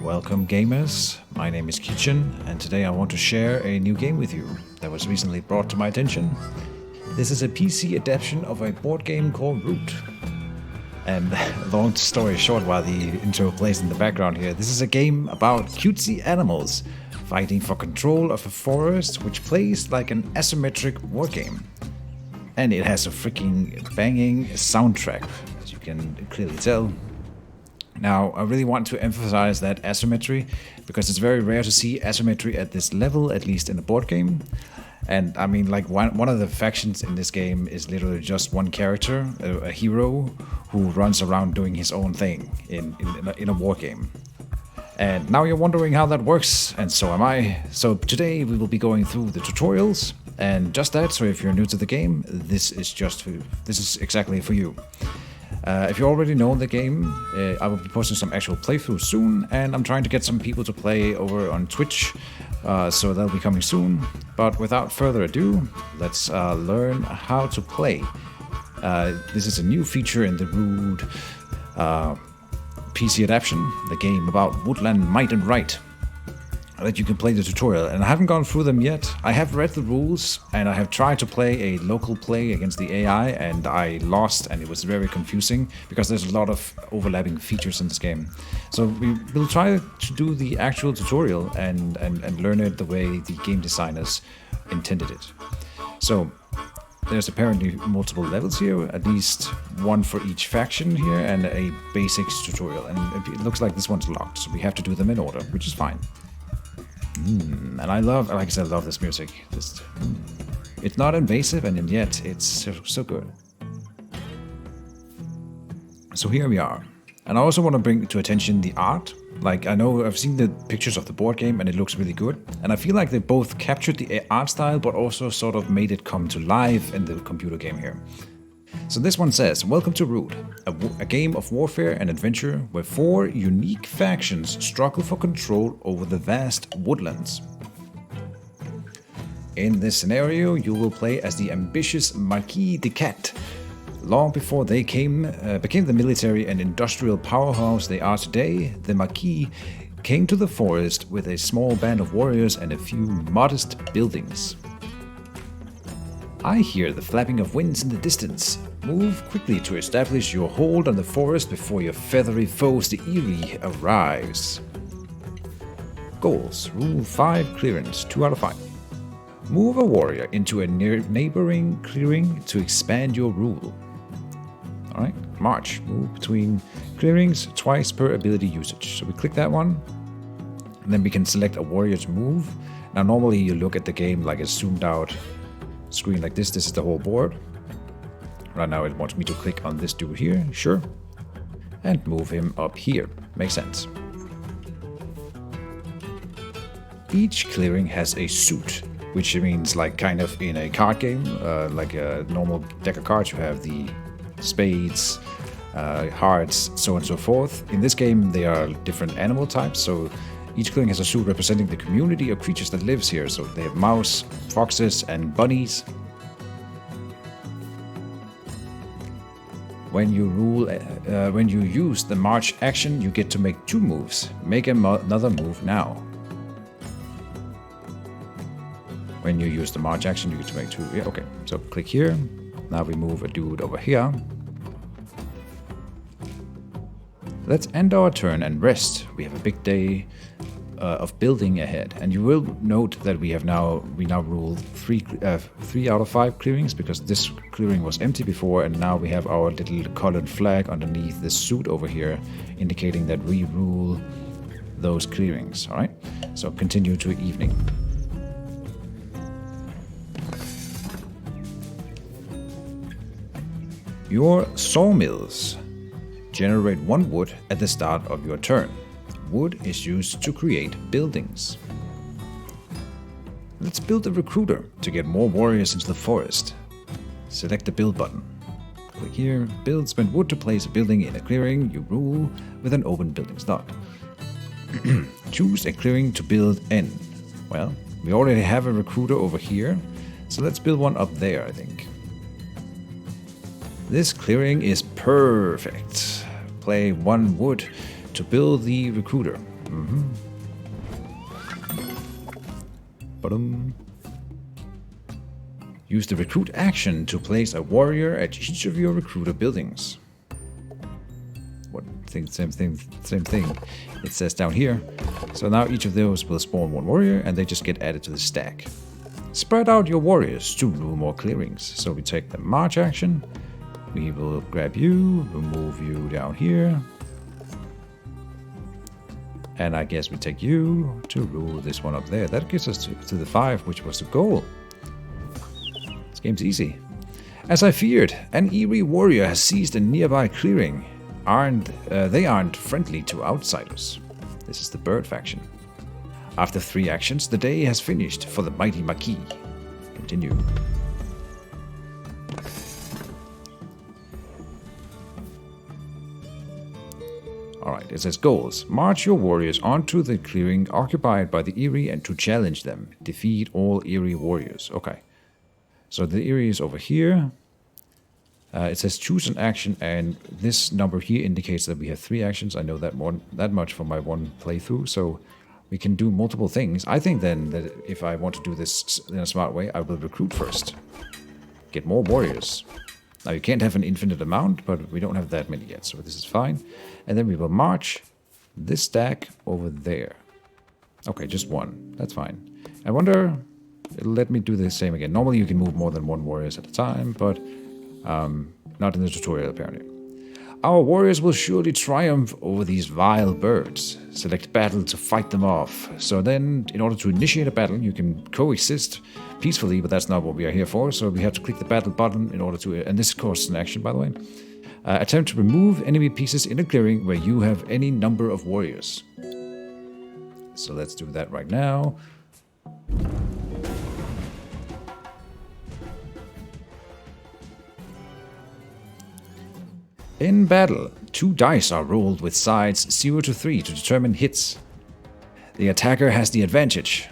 Welcome gamers, my name is Keejchen, and today I want to share a new game with you that was recently brought to my attention. This is a PC adaptation of a board game called Root. And long story short, while the intro plays in the background here, this is a game about cutesy animals fighting for control of a forest, which plays like an asymmetric war game. And it has a freaking banging soundtrack, as you can clearly tell. Now, I really want to emphasize that asymmetry, because it's very rare to see asymmetry at this level, at least in a board game. And I mean, like one of the factions in this game is literally just one character, a hero, who runs around doing his own thing in a war game. And now you're wondering how that works, and so am I. So today we will be going through the tutorials, and just that, so if you're new to the game, this is exactly for you. If you already know the game, I will be posting some actual playthroughs soon, and I'm trying to get some people to play over on Twitch, so that'll be coming soon. But without further ado, let's learn how to play. This is a new feature in the Root PC adaptation, the game about woodland might and right, that you can play the tutorial. And I haven't gone through them yet. I have read the rules, and I have tried to play a local play against the AI, and I lost, and it was very confusing because there's a lot of overlapping features in this game. So we will try to do the actual tutorial and learn it the way the game designers intended it. So there's apparently multiple levels here, at least one for each faction here, and a basics tutorial. And it looks like this one's locked, so we have to do them in order, which is fine. And I love, like I said, I love this music. It's not invasive, and yet it's so good. So here we are. And I also want to bring to attention the art. Like, I know I've seen the pictures of the board game and it looks really good. And I feel like they both captured the art style, but also sort of made it come to life in the computer game here. So this one says, welcome to Root, a game of warfare and adventure where 4 unique factions struggle for control over the vast woodlands. In this scenario, you will play as the ambitious Marquise de Cat. Long before they became the military and industrial powerhouse they are today, the Marquise came to the forest with a small band of warriors and a few modest buildings. I hear the flapping of wings in the distance. Move quickly to establish your hold on the forest before your feathery foes, the Eerie, arrives. Goals. Rule 5 clearance, 2 out of 5. Move a warrior into a neighboring clearing to expand your rule. Alright, march. Move between clearings twice per ability usage. So we click that one, and then we can select a warrior to move. Now normally you look at the game like a zoomed out screen like this. This is the whole board. Right now it wants me to click on this dude here, sure, and move him up here. Makes sense. Each clearing has a suit, which means like kind of in a card game, like a normal deck of cards, you have the spades, hearts, so on and so forth. In this game they are different animal types, so each clearing has a suit representing the community of creatures that lives here. So they have mouse, foxes, and bunnies. When you use the march action, you get to make 2 moves. Make another move now. When you use the march action, you get to make 2. Yeah, okay. So click here. Now we move a dude over here. Let's end our turn and rest. We have a big day of building ahead, and you will note that we now rule 3 out of 5 clearings, because this clearing was empty before, and now we have our little colored flag underneath this suit over here, indicating that we rule those clearings. All right, so continue to evening. Your sawmills generate 1 wood at the start of your turn. Wood is used to create buildings. Let's build a recruiter to get more warriors into the forest. Select the build button. Click here, build, spend wood to place a building in a clearing you rule with an open building slot. Choose a clearing to build in. Well, we already have a recruiter over here, so let's build one up there, I think. This clearing is perfect. Play 1 wood to build the recruiter. Use the recruit action to place a warrior at each of your recruiter buildings. What thing? Same thing. Same thing. It says down here. So now each of those will spawn one warrior, and they just get added to the stack. Spread out your warriors to rule more clearings. So we take the march action. We will grab you, remove you down here. And I guess we take you to rule this one up there. That gets us to the 5, which was the goal. This game's easy. As I feared, an eerie warrior has seized a nearby clearing. They aren't friendly to outsiders. This is the bird faction. After 3 actions, the day has finished for the mighty Marquise. Continue. Alright, it says goals. March your warriors onto the clearing occupied by the Eerie and to challenge them. Defeat all Eerie warriors. Okay. So the Eerie is over here. It says choose an action, and this number here indicates that we have 3 actions. I know that much from my one playthrough, so we can do multiple things. I think then that if I want to do this in a smart way, I will recruit first. Get more warriors. Now you can't have an infinite amount, but we don't have that many yet, so this is fine. And then we will march this stack over there. Okay, just 1. That's fine. I wonder, it'll let me do the same again. Normally you can move more than 1 warriors at a time, but not in the tutorial apparently. Our warriors will surely triumph over these vile birds. Select battle to fight them off. So then, in order to initiate a battle, you can coexist peacefully, but that's not what we are here for. So we have to click the battle button in order to, and this course an action by the way. Attempt to remove enemy pieces in a clearing where you have any number of warriors. So let's do that right now. In battle, 2 dice are rolled with sides 0 to 3 to determine hits. The attacker has the advantage.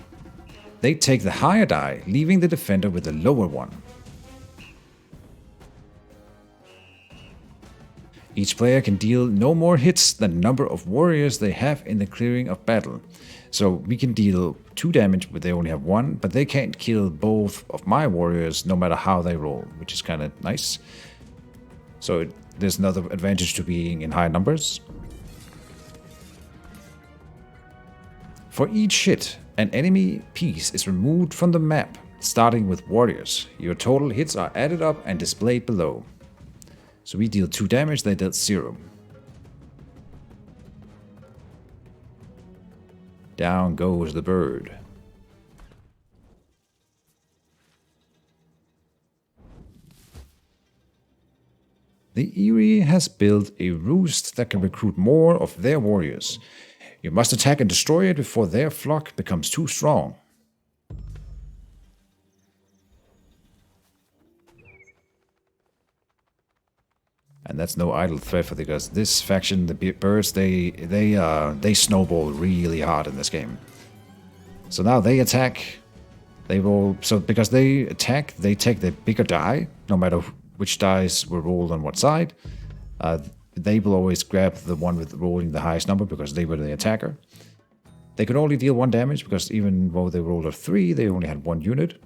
They take the higher die, leaving the defender with the lower one. Each player can deal no more hits than the number of warriors they have in the clearing of battle. So we can deal 2 damage, but they only have 1, but they can't kill both of my warriors no matter how they roll, which is kind of nice. So there's another advantage to being in high numbers. For each hit, an enemy piece is removed from the map, starting with warriors. Your total hits are added up and displayed below. So we deal 2 damage, they dealt 0. Down goes the bird. The Eerie has built a roost that can recruit more of their warriors. You must attack and destroy it before their flock becomes too strong. And that's no idle threat for because this faction, the birds, they snowball really hard in this game. So now they attack. They roll. So because they attack, they take the bigger die, no matter which dice were rolled on what side. They will always grab the one with rolling the highest number because they were the attacker. They could only deal 1 damage because even though they rolled a 3, they only had 1 unit.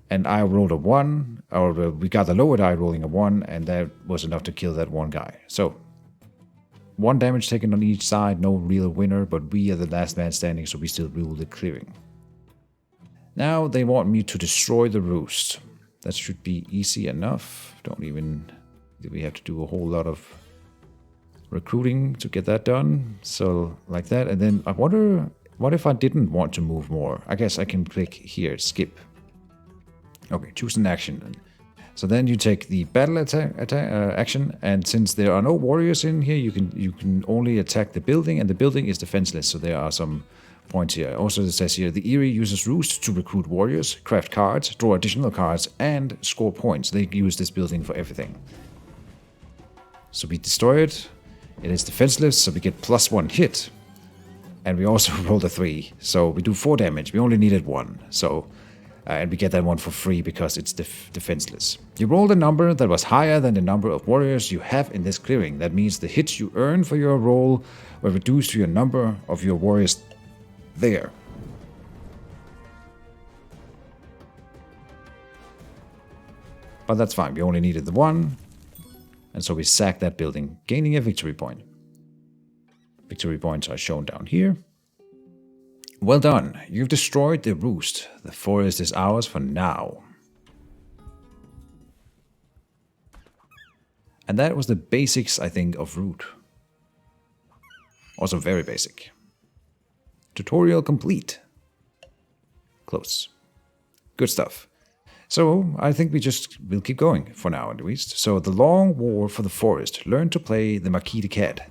And I rolled a 1, or we got the lower die rolling a 1, and that was enough to kill that 1 guy. So 1 damage taken on each side, no real winner, but we are the last man standing, so we still rule the clearing. Now they want me to destroy the roost. That should be easy enough. Do we have to do a whole lot of recruiting to get that done? So like that, and then I wonder, what if I didn't want to move more? I guess I can click here, skip. Okay, choose an action. So then you take the battle action, and since there are no warriors in here, you can only attack the building, and the building is defenseless. So there are some points here. Also, it says here the Eerie uses roost to recruit warriors, craft cards, draw additional cards, and score points. They use this building for everything. So we destroy it. It is defenseless, so we get +1 hit, and we also rolled a 3. So we do 4 damage. We only needed 1. So And we get that one for free because it's defenseless. You rolled a number that was higher than the number of warriors you have in this clearing. That means the hits you earn for your roll were reduced to your number of your warriors there. But that's fine, we only needed the one. And so we sacked that building, gaining a victory point. Victory points are shown down here. Well done, you've destroyed the roost. The forest is ours for now. And that was the basics, I think, of Root. Also very basic. Tutorial complete. Close. Good stuff. So, I think we'll keep going, for now at least. So, the long war for the forest. Learn to play the Marquise the cat.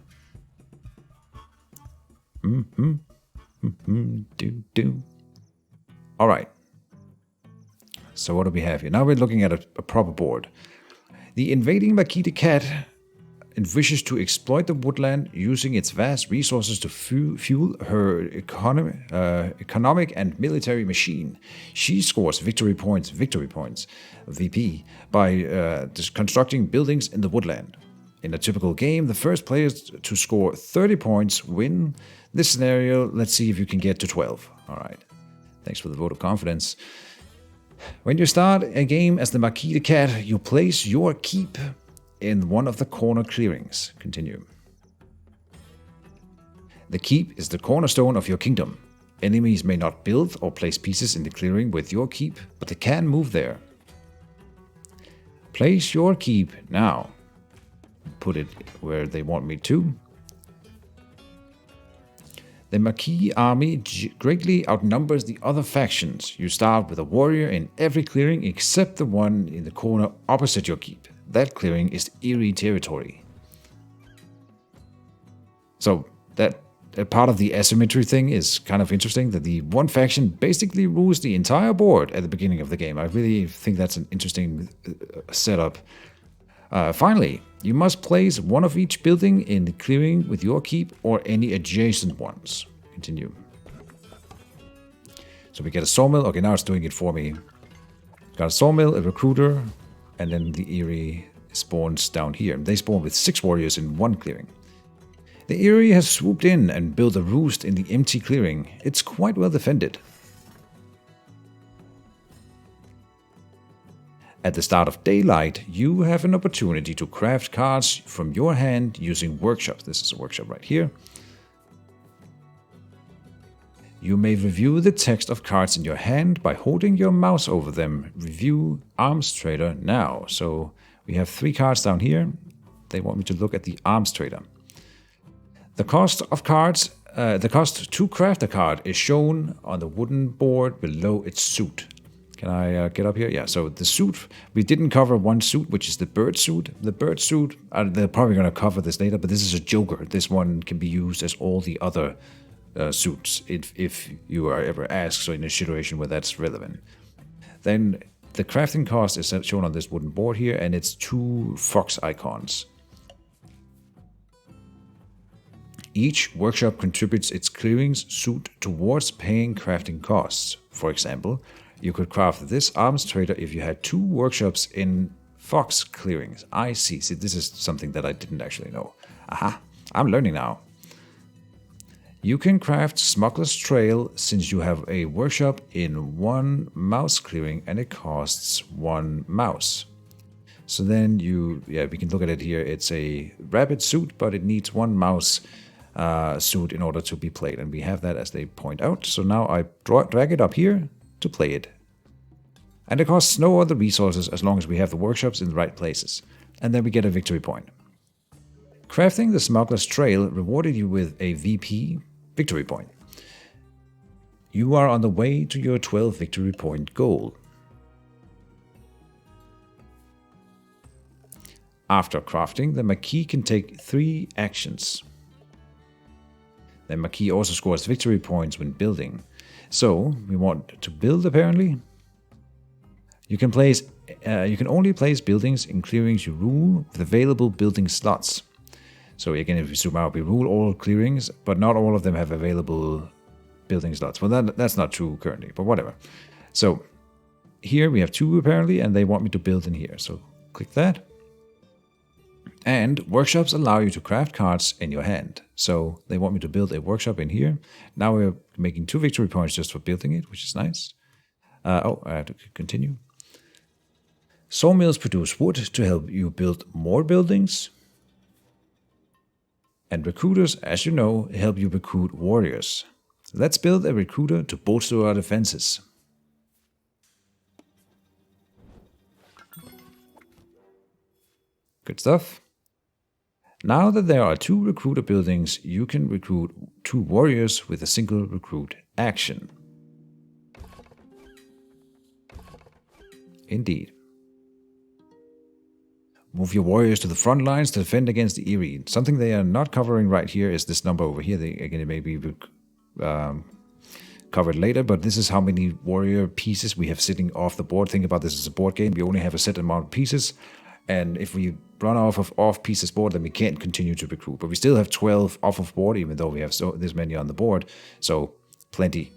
Alright. So, what do we have here? Now we're looking at a proper board. The invading Marquise the cat wishes to exploit the woodland using its vast resources to fuel her economic and military machine. She scores victory points, VP, by just constructing buildings in the woodland. In a typical game, the first players to score 30 points win. This scenario, let's see if you can get to 12. Alright, thanks for the vote of confidence. When you start a game as the Marquise the cat, you place your keep in one of the corner clearings. Continue. The keep is the cornerstone of your kingdom. Enemies may not build or place pieces in the clearing with your keep, but they can move there. Place your keep now. Put it where they want me to. The Marquise army greatly outnumbers the other factions. You start with a warrior in every clearing except the one in the corner opposite your keep. That clearing is Eerie territory. So that part of the asymmetry thing is kind of interesting, that the one faction basically rules the entire board at the beginning of the game. I really think that's an interesting setup. Finally, you must place one of each building in the clearing with your keep or any adjacent ones. Continue. So we get a sawmill. Okay, now it's doing it for me. Got a sawmill, a recruiter, and then the Eerie spawns down here. They spawn with 6 warriors in one clearing. The Eerie has swooped in and built a roost in the empty clearing. It's quite well defended. At the start of daylight, you have an opportunity to craft cards from your hand using workshops. This is a workshop right here. You may review the text of cards in your hand by holding your mouse over them. Review Arms Trader now. So we have 3 cards down here. They want me to look at the Arms Trader. The cost of cards, the cost to craft a card is shown on the wooden board below its suit. Can I get up here? Yeah, so the suit, we didn't cover one suit, which is the bird suit. The bird suit, they're probably going to cover this later, but this is a joker. This one can be used as all the other suits if you are ever asked, so in a situation where that's relevant. Then the crafting cost is shown on this wooden board here, and it's 2 fox icons. Each workshop contributes its clearings suit towards paying crafting costs. For example, you could craft this arms trader if you had 2 workshops in fox clearings. I see. See, this is something that I didn't actually know. Aha, I'm learning now. You can craft Smuggler's Trail since you have a workshop in 1 mouse clearing and it costs 1 mouse. So then we can look at it here. It's a rabbit suit, but it needs 1 mouse suit in order to be played. And we have that as they point out. So now I drag it up here to play it. And it costs no other resources as long as we have the workshops in the right places. And then we get a victory point. Crafting the Smuggler's Trail rewarded you with a VP victory point. You are on the way to your 12 victory point goal. After crafting, the Marquise can take 3 actions. The Marquise also scores victory points when building. So, we want to build apparently. You can only place buildings in clearings you rule with available building slots. So again, if we zoom out, we rule all clearings, but not all of them have available building slots. Well, that's not true currently, but whatever. So here we have 2 apparently, and they want me to build in here. So click that. And workshops allow you to craft cards in your hand. So they want me to build a workshop in here. Now we're making 2 victory points just for building it, which is nice. I have to continue. Sawmills produce wood to help you build more buildings. And recruiters, as you know, help you recruit warriors. Let's build a recruiter to bolster our defenses. Good stuff. Now that there are 2 recruiter buildings, you can recruit 2 warriors with a single recruit action. Indeed. Move your warriors to the front lines to defend against the Eerie. Something they are not covering right here is this number over here. It may be covered later, but this is how many warrior pieces we have sitting off the board. Think about this as a board game. We only have a set amount of pieces. And if we run off pieces board, then we can't continue to recruit. But we still have 12 off of board, even though we have this many on the board. So, plenty.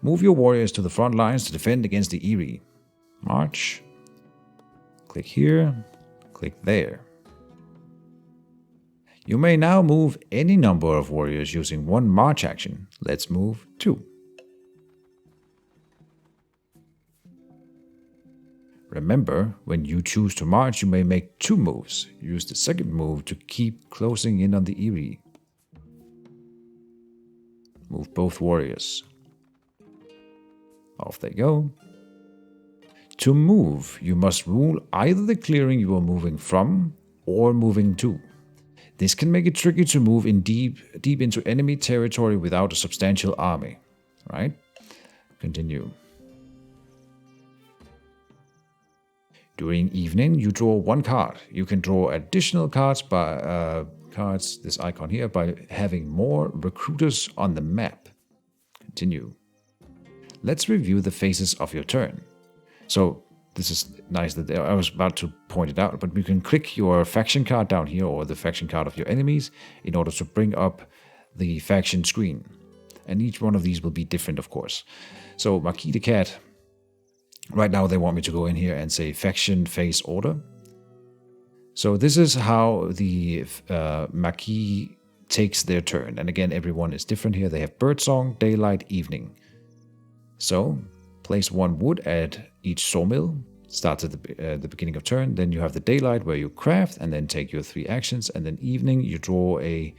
Move your warriors to the front lines to defend against the Eerie. March. Click here. Click there. You may now move any number of warriors using 1 march action. Let's move 2. Remember, when you choose to march, you may make 2 moves. Use the second move to keep closing in on the Eerie. Move both warriors. Off they go. To move, you must rule either the clearing you are moving from or moving to. This can make it tricky to move in deep into enemy territory without a substantial army. Right? Continue. During evening, you draw 1 card. You can draw additional cards by this icon here, by having more recruiters on the map. Continue. Let's review the phases of your turn. So this is nice that I was about to point it out, but you can click your faction card down here or the faction card of your enemies in order to bring up the faction screen. And each one of these will be different, of course. So Marquise the cat. Right now they want me to go in here and say faction phase order. So this is how the Marquise takes their turn. And again, everyone is different here. They have birdsong, daylight, evening. So place 1 wood at each sawmill. Starts at the beginning of turn. Then you have the daylight where you craft and then take your 3 actions. And then evening you draw a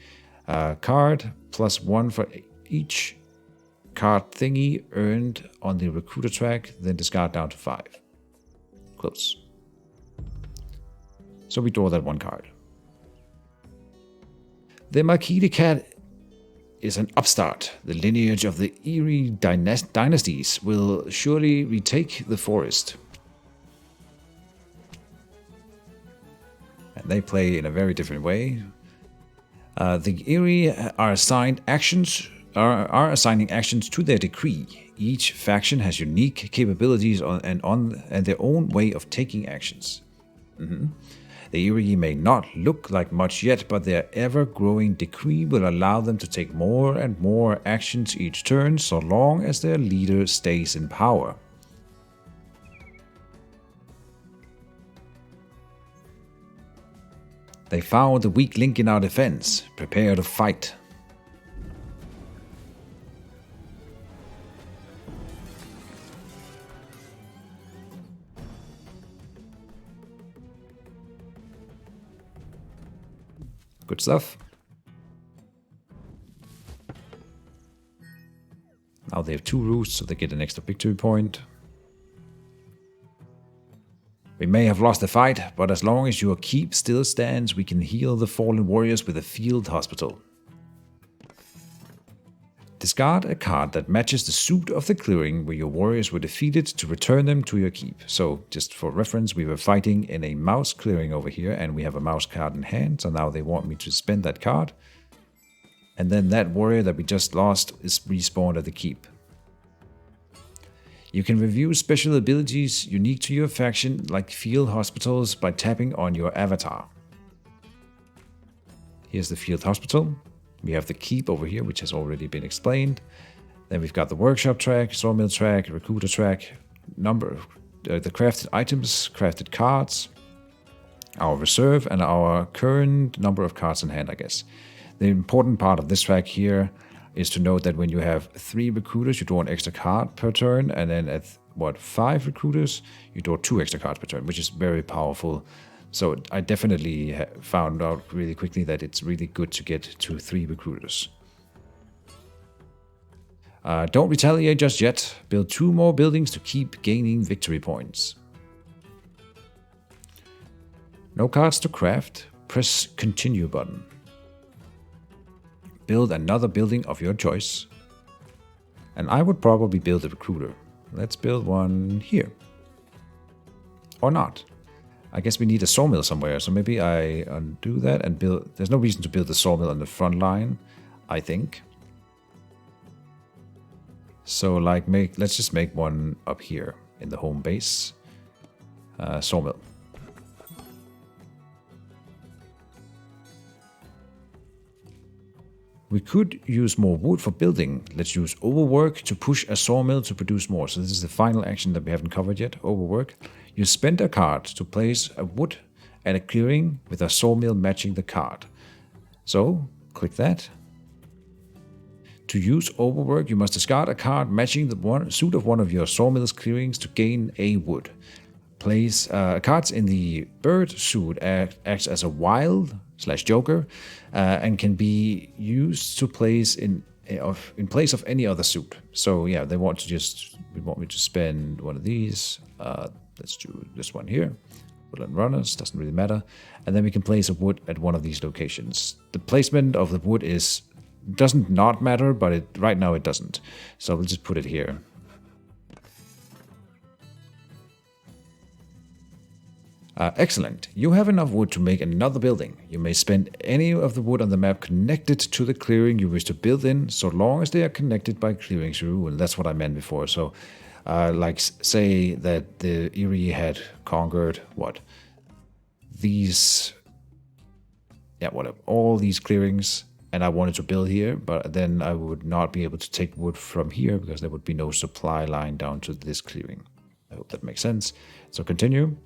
card plus 1 for each card thingy earned on the recruiter track, then discard down to 5. Close. So we draw that 1 card. The Marquise the cat is an upstart. The lineage of the Eerie dynasties will surely retake the forest. And they play in a very different way. The Eerie are assigned actions. Are assigning actions to their decree. Each faction has unique capabilities and their own way of taking actions. The Eerie may not look like much yet, but their ever-growing decree will allow them to take more and more actions each turn, so long as their leader stays in power. They found the weak link in our defense. Prepare to fight. Good stuff. Now they have 2 roosts, so they get an extra victory point. We may have lost the fight, but as long as your keep still stands, we can heal the fallen warriors with a field hospital. Discard a card that matches the suit of the clearing where your warriors were defeated to return them to your keep. So, just for reference, we were fighting in a mouse clearing over here, and we have a mouse card in hand, so now they want me to spend that card. And then that warrior that we just lost is respawned at the keep. You can review special abilities unique to your faction, like field hospitals, by tapping on your avatar. Here's the field hospital. We have the keep over here, which has already been explained. Then we've got the workshop track, sawmill track, recruiter track, the crafted items, crafted cards, our reserve, and our current number of cards in hand, I guess. The important part of this fact here is to note that when you have 3 recruiters, you draw an extra card per turn, and then at 5 recruiters, you draw 2 extra cards per turn, which is very powerful. So I definitely found out really quickly that it's really good to get to 3 recruiters. Don't retaliate just yet. Build 2 more buildings to keep gaining victory points. No cards to craft. Press continue button. Build another building of your choice. And I would probably build a recruiter. Let's build one here. Or not. I guess we need a sawmill somewhere, so maybe I undo that and build... There's no reason to build the sawmill on the front line, I think. So like let's just make one up here in the home base. Sawmill. We could use more wood for building. Let's use overwork to push a sawmill to produce more. So this is the final action that we haven't covered yet, overwork. You spend a card to place a wood at a clearing with a sawmill matching the card. So, click that. To use overwork, you must discard a card matching the suit of one of your sawmill's clearings to gain a wood. Place cards in the bird suit acts as a wild/joker and can be used to place in place of any other suit. So yeah, we want me to spend one of these. Let's do this one here. Woodland runners, doesn't really matter. And then we can place a wood at one of these locations. The placement of the wood doesn't not matter, but right now it doesn't. So we'll just put it here. Excellent. You have enough wood to make another building. You may spend any of the wood on the map connected to the clearing you wish to build in, so long as they are connected by clearings rule. And that's what I meant before. So, like, say that the Erie had conquered all these clearings, and I wanted to build here, but then I would not be able to take wood from here because there would be no supply line down to this clearing. I hope that makes sense. So continue.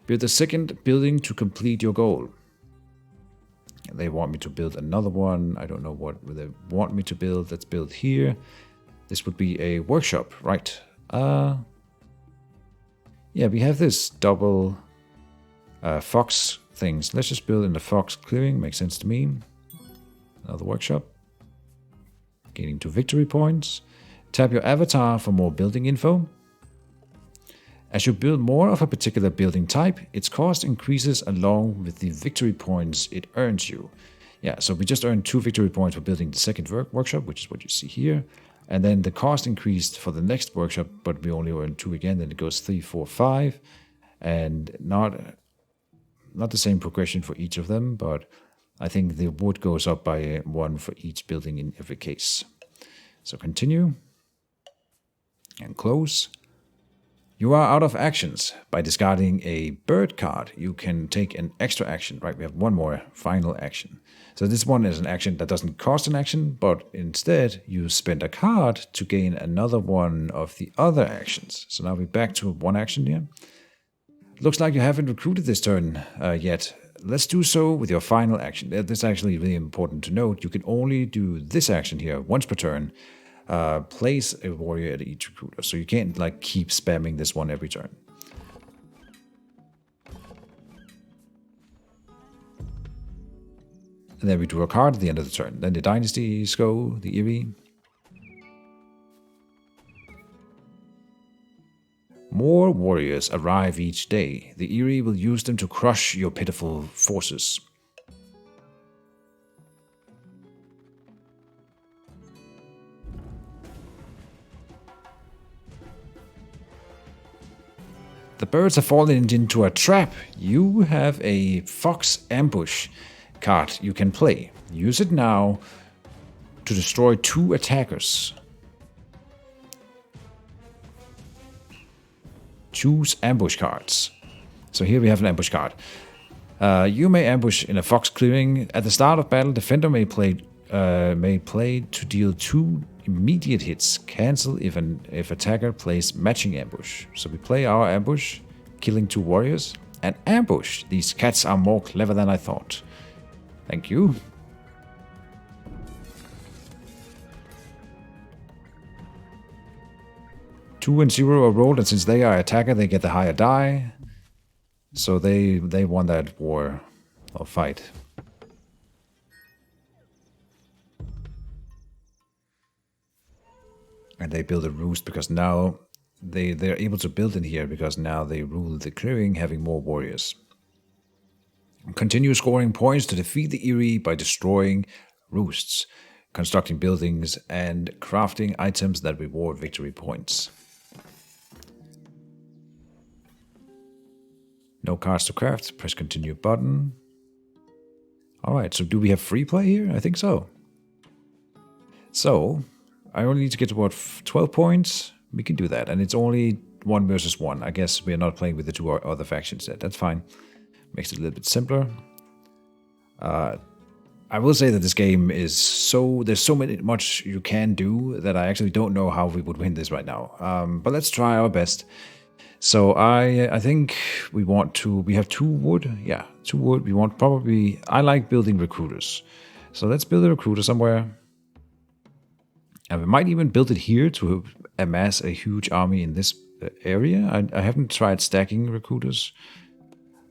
Build the second building to complete your goal. They want me to build another one. I don't know what they want me to build. Let's build here. This would be a workshop, right? Yeah, we have this double fox things. Let's just build in the fox clearing. Makes sense to me. Another workshop. Gaining 2 victory points. Tap your avatar for more building info. As you build more of a particular building type, its cost increases along with the victory points it earns you. Yeah, so we just earned 2 victory points for building the second workshop, which is what you see here. And then the cost increased for the next workshop, but we only earned 2 again. Then it goes 3, 4, 5. And not the same progression for each of them, but I think the wood goes up by 1 for each building in every case. So continue. And close. You are out of actions. By discarding a bird card, you can take an extra action, right? We have one more final action. So this one is an action that doesn't cost an action, but instead you spend a card to gain another one of the other actions. So now we're back to 1 action here. Looks like you haven't recruited this turn yet. Let's do so with your final action. This is actually really important to note. You can only do this action here once per turn. Place a warrior at each recruiter. So you can't like keep spamming this one every turn. And then we draw a card at the end of the turn. Then the dynasties go, the Erie. More warriors arrive each day. The Erie will use them to crush your pitiful forces. The birds have fallen into a trap. You have a fox ambush card you can play. Use it now to destroy 2 attackers. Choose ambush cards. So here we have an ambush card. You may ambush in a fox clearing. At the start of battle, defender may play may play to deal 2 immediate hits. Cancel if attacker plays matching ambush. So we play our ambush, killing 2 warriors. And ambush! These cats are more clever than I thought. Thank you. Two and 0 are rolled, and since they are attacker, they get the higher die. So they won that war or fight. And they build a roost because now they're able to build in here because now they rule the clearing, having more warriors. Continue scoring points to defeat the Eyrie by destroying roosts, constructing buildings, and crafting items that reward victory points. No cards to craft. Press continue button. Alright, so do we have free play here? I think so. So, I only need to get to about 12 points. We can do that. And it's only 1 versus 1. I guess we're not playing with the 2 other factions yet. That's fine. Makes it a little bit simpler. I will say that this game is there's so much you can do that I actually don't know how we would win this right now. But let's try our best. So I think we have 2 wood. Yeah, 2 wood. We want I like building recruiters. So let's build a recruiter somewhere. And we might even build it here to amass a huge army in this area. I haven't tried stacking recruiters.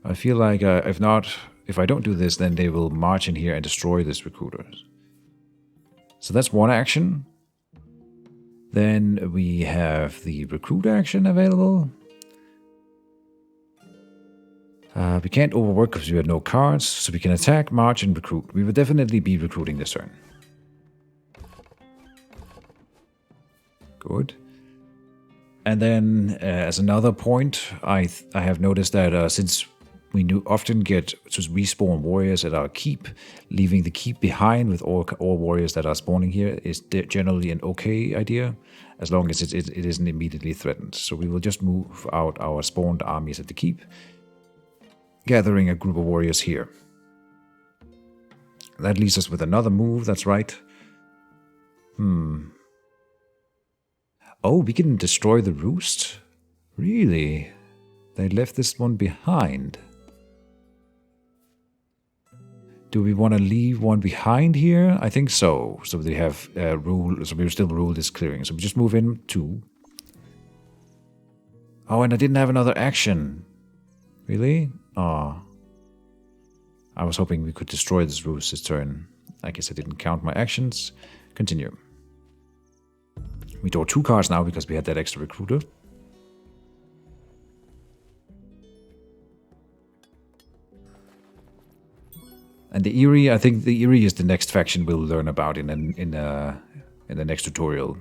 I feel like if I don't do this, then they will march in here and destroy this recruiter. So that's one action. Then we have the recruit action available. We can't overwork because we have no cards, so we can attack, march, and recruit. We will definitely be recruiting this turn. Good. And then, as another point, I have noticed that since we often get to respawn warriors at our keep, leaving the keep behind with all warriors that are spawning here is generally an okay idea, as long as it isn't immediately threatened. So we will just move out our spawned armies at the keep, gathering a group of warriors here. That leaves us with another move, that's right. Oh, we can destroy the roost? Really? They left this one behind. Do we want to leave one behind here? I think so. So they have rule. So we will still rule this clearing. So we just move in 2. Oh, and I didn't have another action. Really? Oh. I was hoping we could destroy this roost this turn. I guess I didn't count my actions. Continue. We draw 2 cards now because we had that extra recruiter. And the Eyrie, I think the Eyrie is the next faction we'll learn about in the next tutorial.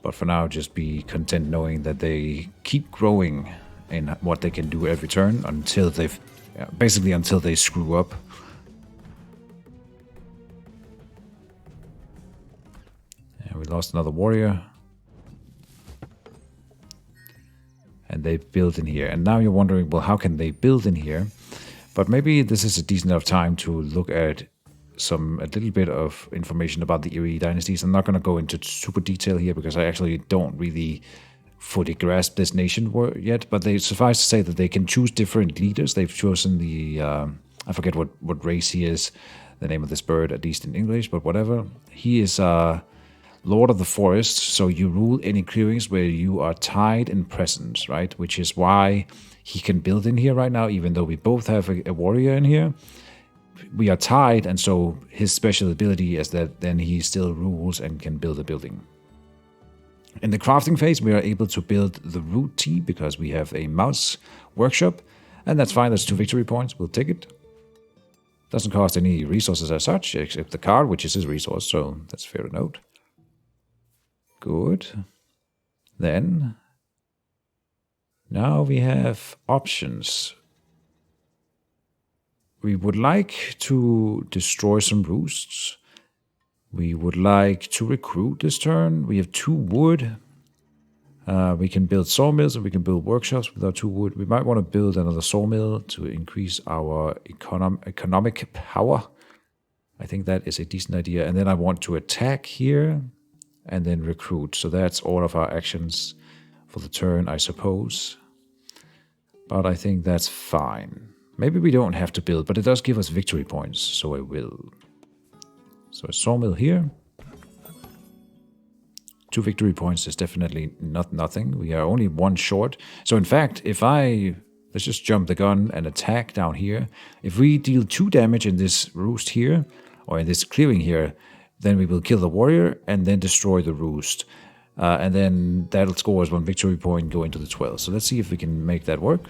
But for now, just be content knowing that they keep growing in what they can do every turn until basically until they screw up. We lost another warrior. And they build in here. And now you're wondering, well, how can they build in here? But maybe this is a decent enough time to look at a little bit of information about the Eyrie dynasties. I'm not going to go into super detail here because I actually don't really fully grasp this nation yet. But they suffice to say that they can choose different leaders. They've chosen I forget what race he is, the name of this bird, at least in English, but whatever. He is Lord of the Forest, so you rule any clearings where you are tied in presence, right? Which is why he can build in here right now, even though we both have a warrior in here. We are tied, and so his special ability is that then he still rules and can build a building. In the crafting phase, we are able to build the root tea because we have a mouse workshop, and that's fine. That's 2 victory points. We'll take it. Doesn't cost any resources as such, except the card, which is his resource, so that's fair to note. Good. Then, now we have options. We would like to destroy some roosts. We would like to recruit this turn. We have 2 wood. We can build sawmills and we can build workshops with our 2 wood. We might want to build another sawmill to increase our economic power. I think that is a decent idea. And then I want to attack here and then recruit. So that's all of our actions for the turn, I suppose. But I think that's fine. Maybe we don't have to build, but it does give us victory points, so I will. So a sawmill here. 2 victory points is definitely not nothing. We are only 1 short. So in fact, if let's just jump the gun and attack down here. If we deal 2 damage in this roost here, or in this clearing here, then we will kill the warrior and then destroy the roost. And then that'll score us 1 victory point, go into the 12. So let's see if we can make that work.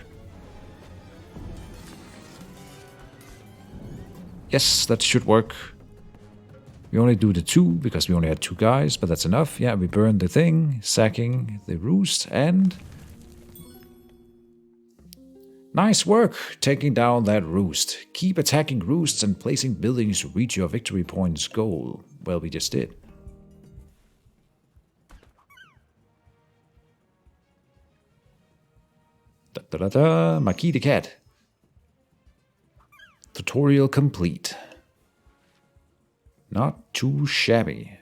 Yes, that should work. We only do the 2 because we only had 2 guys, but that's enough. Yeah, we burned the thing, sacking the roost, and... Nice work taking down that roost. Keep attacking roosts and placing buildings to reach your victory points goal. Well, we just did. Da-da-da-da, Marquise the cat. Tutorial complete. Not too shabby.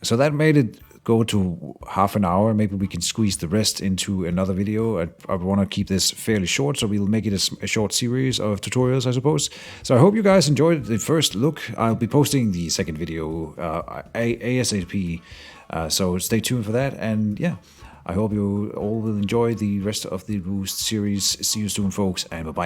So that made it go to half an hour. Maybe we can squeeze the rest into another video. I want to keep this fairly short, so we'll make it a short series of tutorials, I suppose. So I hope you guys enjoyed the first look. I'll be posting the second video ASAP, so stay tuned for that. And yeah, I hope you all will enjoy the rest of the Roost series. See you soon, folks, and bye-bye.